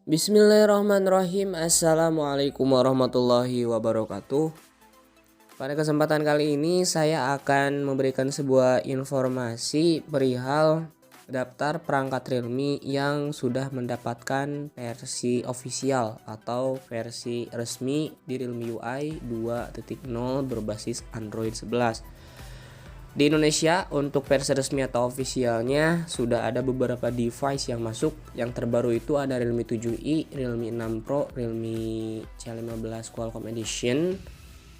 Bismillahirrahmanirrahim. Assalamualaikum warahmatullahi wabarakatuh. Pada kesempatan kali ini saya akan memberikan sebuah informasi perihal daftar perangkat Realme yang sudah mendapatkan versi official atau versi resmi di Realme UI 2.0 berbasis Android 11. Di Indonesia untuk versi resmi atau officialnya sudah ada beberapa device yang masuk. Yang terbaru itu ada Realme 7i, Realme 6 Pro, Realme C15 Qualcomm Edition,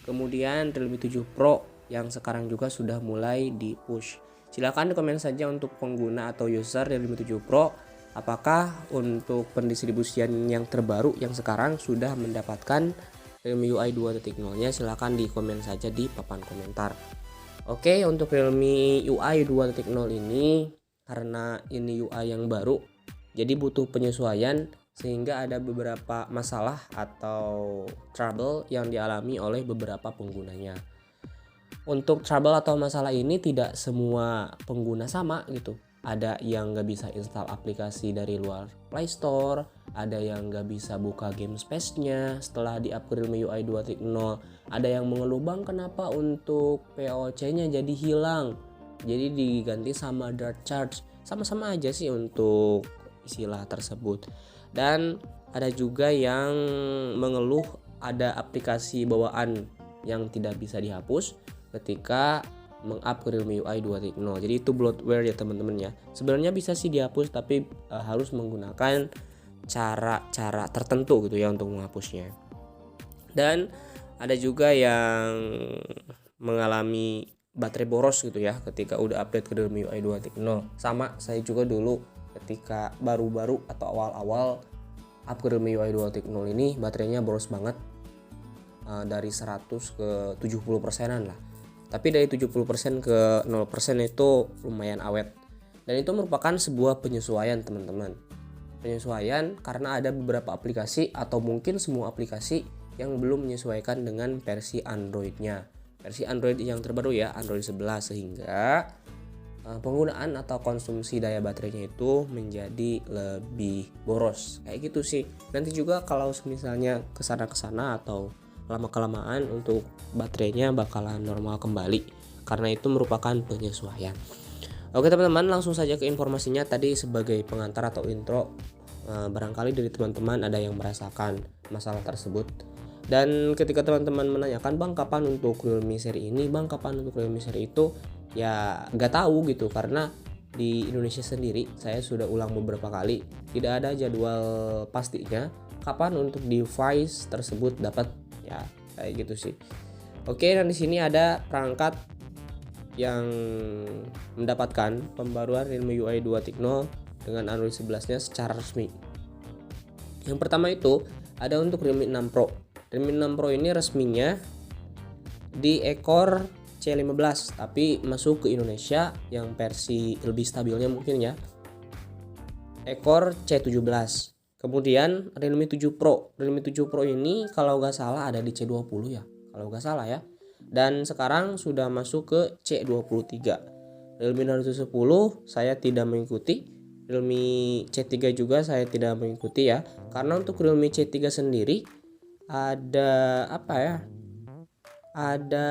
kemudian Realme 7 Pro yang sekarang juga sudah mulai di push. Silahkan komen saja untuk pengguna atau user Realme 7 Pro, apakah untuk pendistribusian yang terbaru yang sekarang sudah mendapatkan Realme UI 2.0-nya. Silahkan di komen saja di papan komentar. Oke, untuk Realme UI 2.0 ini karena ini UI yang baru, jadi butuh penyesuaian sehingga ada beberapa masalah atau trouble yang dialami oleh beberapa penggunanya. Untuk trouble atau masalah ini tidak semua pengguna sama gitu. Ada yang nggak bisa install aplikasi dari luar Play Store, ada yang nggak bisa buka game space-nya setelah di-upgrade Realme UI 2.0, ada yang mengeluh, bang kenapa untuk POC-nya jadi hilang, jadi diganti sama Dart Charge. Sama-sama aja sih untuk istilah tersebut. Dan ada juga yang mengeluh ada aplikasi bawaan yang tidak bisa dihapus ketika mengupgrade Realme UI 2.0. Jadi itu bloatware ya teman-teman ya. Sebenarnya bisa sih dihapus tapi harus menggunakan cara-cara tertentu gitu ya untuk menghapusnya. Dan ada juga yang mengalami baterai boros gitu ya ketika udah update ke Realme UI 2.0. Sama saya juga dulu ketika baru-baru atau awal-awal upgrade Realme UI 2.0 ini baterainya boros banget, dari 100 ke 70%-an lah. Tapi dari 70% ke 0% itu lumayan awet. Dan itu merupakan sebuah penyesuaian teman-teman. Penyesuaian karena ada beberapa aplikasi atau mungkin semua aplikasi yang belum menyesuaikan dengan versi Android-nya. Versi Android yang terbaru ya, Android 11, sehingga penggunaan atau konsumsi daya baterainya itu menjadi lebih boros. Kayak gitu sih. Nanti juga kalau misalnya kesana-kesana atau lama-kelamaan untuk baterainya bakalan normal kembali karena itu merupakan penyesuaian. Oke teman-teman, langsung saja ke informasinya. Tadi sebagai pengantar atau intro, barangkali dari teman-teman ada yang merasakan masalah tersebut. Dan ketika teman-teman menanyakan, bang kapan untuk Realme seri ini, bang kapan untuk Realme seri itu, ya nggak tahu gitu, karena di Indonesia sendiri saya sudah ulang beberapa kali, tidak ada jadwal pastinya kapan untuk device tersebut dapat, ya kayak gitu sih. Oke, dan di sini ada perangkat yang mendapatkan pembaruan Realme UI 2.0 dengan Android 11-nya secara resmi. Yang pertama itu ada untuk Realme 6 Pro. Realme 6 Pro ini resminya di ekor C15, tapi masuk ke Indonesia yang versi lebih stabilnya mungkin ya, ekor C17. Kemudian Realme 7 Pro. Realme 7 Pro ini kalau nggak salah ada di C20 ya, kalau nggak salah ya. Dan sekarang sudah masuk ke C23. Realme Naruto 10 saya tidak mengikuti. Realme C3 juga saya tidak mengikuti ya. Karena untuk Realme C3 sendiri ada apa ya? Ada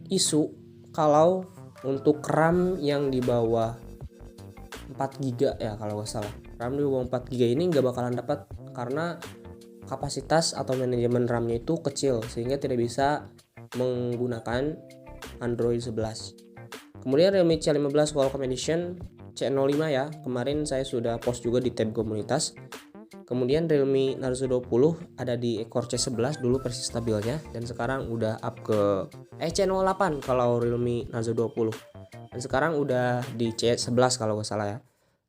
isu kalau untuk RAM yang di bawah 4 GB ya kalau nggak salah, RAM di bawah 4 GB ini nggak bakalan dapat karena kapasitas atau manajemen RAM-nya itu kecil sehingga tidak bisa menggunakan Android 11. Kemudian Realme C15 Qualcomm Edition C05 ya, kemarin saya sudah post juga di tab komunitas. Kemudian Realme Narzo 20 ada di ekor C11 dulu versi stabilnya, dan sekarang udah up ke C08 kalau Realme Narzo 20, dan sekarang udah di C11 kalau nggak salah ya.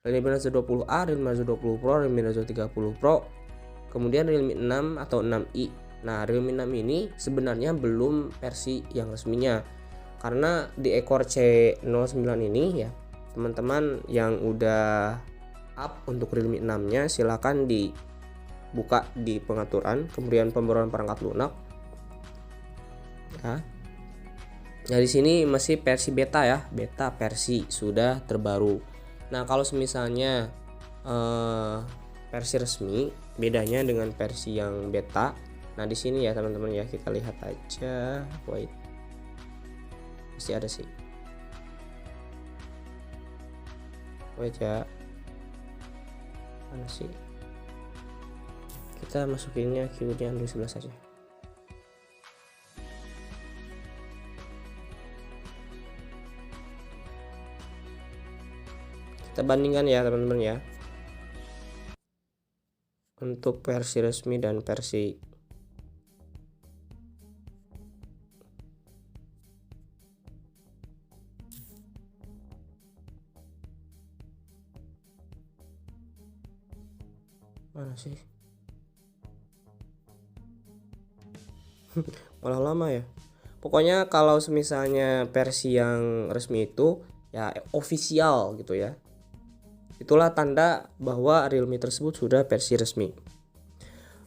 Realme Narzo 20A, Realme Narzo 20 Pro, Realme Narzo 30 Pro, kemudian Realme 6 atau 6i. Nah Realme 6 ini sebenarnya belum versi yang resminya, karena di ekor C09 ini ya teman-teman yang udah up untuk Realme 6 nya silahkan dibuka di pengaturan, kemudian pembaruan perangkat lunak ya. Nah di sini masih versi beta ya, beta versi sudah terbaru. Nah, kalau misalnya versi resmi, bedanya dengan versi yang beta. Nah, di sini ya teman-teman ya, kita lihat aja. Wait. Pasti ada sih. Wait ya. Mana sih? Kita masukinnya keywordnya Android 11 saja. Kita bandingkan ya teman-teman ya, untuk versi resmi dan versi mana sih? Malah lama ya. Pokoknya kalau misalnya versi yang resmi itu ya official gitu ya, itulah tanda bahwa Realme tersebut sudah versi resmi.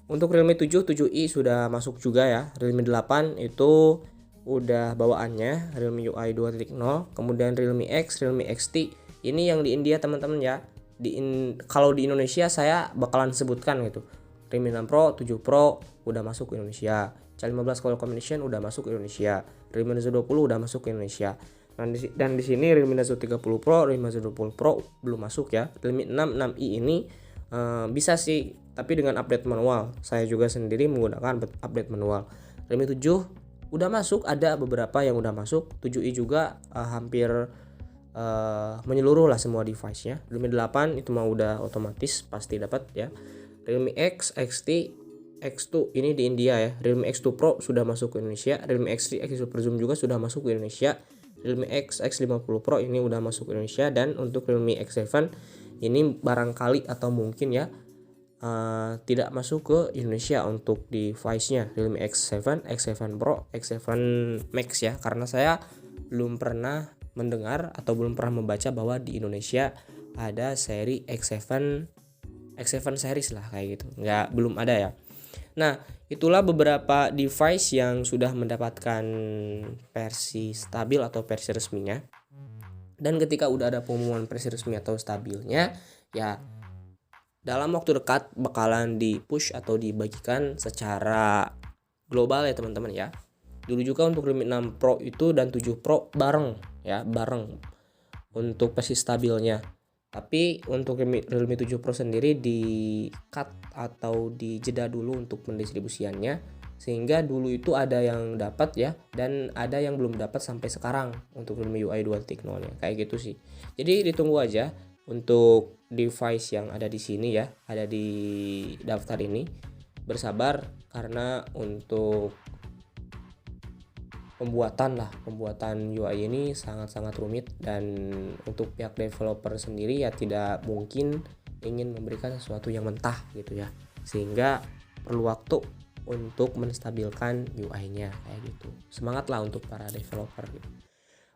Untuk Realme 7, 7i sudah masuk juga ya. Realme 8 itu udah bawaannya Realme UI 2.0. Kemudian Realme X, Realme XT, ini yang di India teman-teman ya. Kalau di Indonesia saya bakalan sebutkan gitu. Realme 6 Pro, 7 Pro udah masuk ke Indonesia. C15 Color Combination udah masuk ke Indonesia. Realme Nazo 20 udah masuk ke Indonesia. Dan di sini Realme Nazo 30 Pro, Realme Nazo 20 Pro belum masuk ya. Realme 6, 6i ini bisa sih, tapi dengan update manual. Saya juga sendiri menggunakan update manual. Realme 7 udah masuk, ada beberapa yang udah masuk. 7i juga hampir menyeluruh lah semua device-nya. Realme 8 itu mah udah otomatis pasti dapat ya. Realme X, XT, X2 ini di India ya. Realme X2 Pro sudah masuk ke Indonesia. Realme X3, X Super Zoom juga sudah masuk ke Indonesia. Realme X, X50 Pro ini udah masuk ke Indonesia. Dan untuk Realme X7 ini barangkali atau mungkin ya tidak masuk ke Indonesia untuk device-nya. Realme X7, X7 Pro, X7 Max ya. Karena saya belum pernah mendengar atau belum pernah membaca bahwa di Indonesia ada seri X7 series lah kayak gitu. Belum ada ya. Nah, itulah beberapa device yang sudah mendapatkan versi stabil atau versi resminya. Dan ketika udah ada pengumuman versi resmi atau stabilnya, ya dalam waktu dekat bakalan di-push atau dibagikan secara global ya teman-teman ya. Dulu juga untuk Realme 6 Pro itu dan 7 Pro bareng untuk versi stabilnya. Tapi untuk Realme 7 Pro sendiri di cut atau dijeda dulu untuk pendistribusiannya, sehingga dulu itu ada yang dapat ya dan ada yang belum dapat sampai sekarang untuk Realme UI 2.0-nya kayak gitu sih. Jadi ditunggu aja untuk device yang ada di sini ya, ada di daftar ini. Bersabar karena untuk pembuatan UI ini sangat-sangat rumit, dan untuk pihak developer sendiri ya tidak mungkin ingin memberikan sesuatu yang mentah gitu ya, sehingga perlu waktu untuk menstabilkan UI-nya kayak gitu. Semangatlah untuk para developer gitu.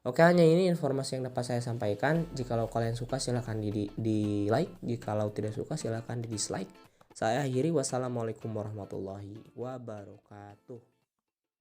Oke, hanya ini informasi yang dapat saya sampaikan. Jikalau kalian suka silahkan di like, jikalau tidak suka silahkan di dislike. Saya akhiri, wassalamualaikum warahmatullahi wabarakatuh.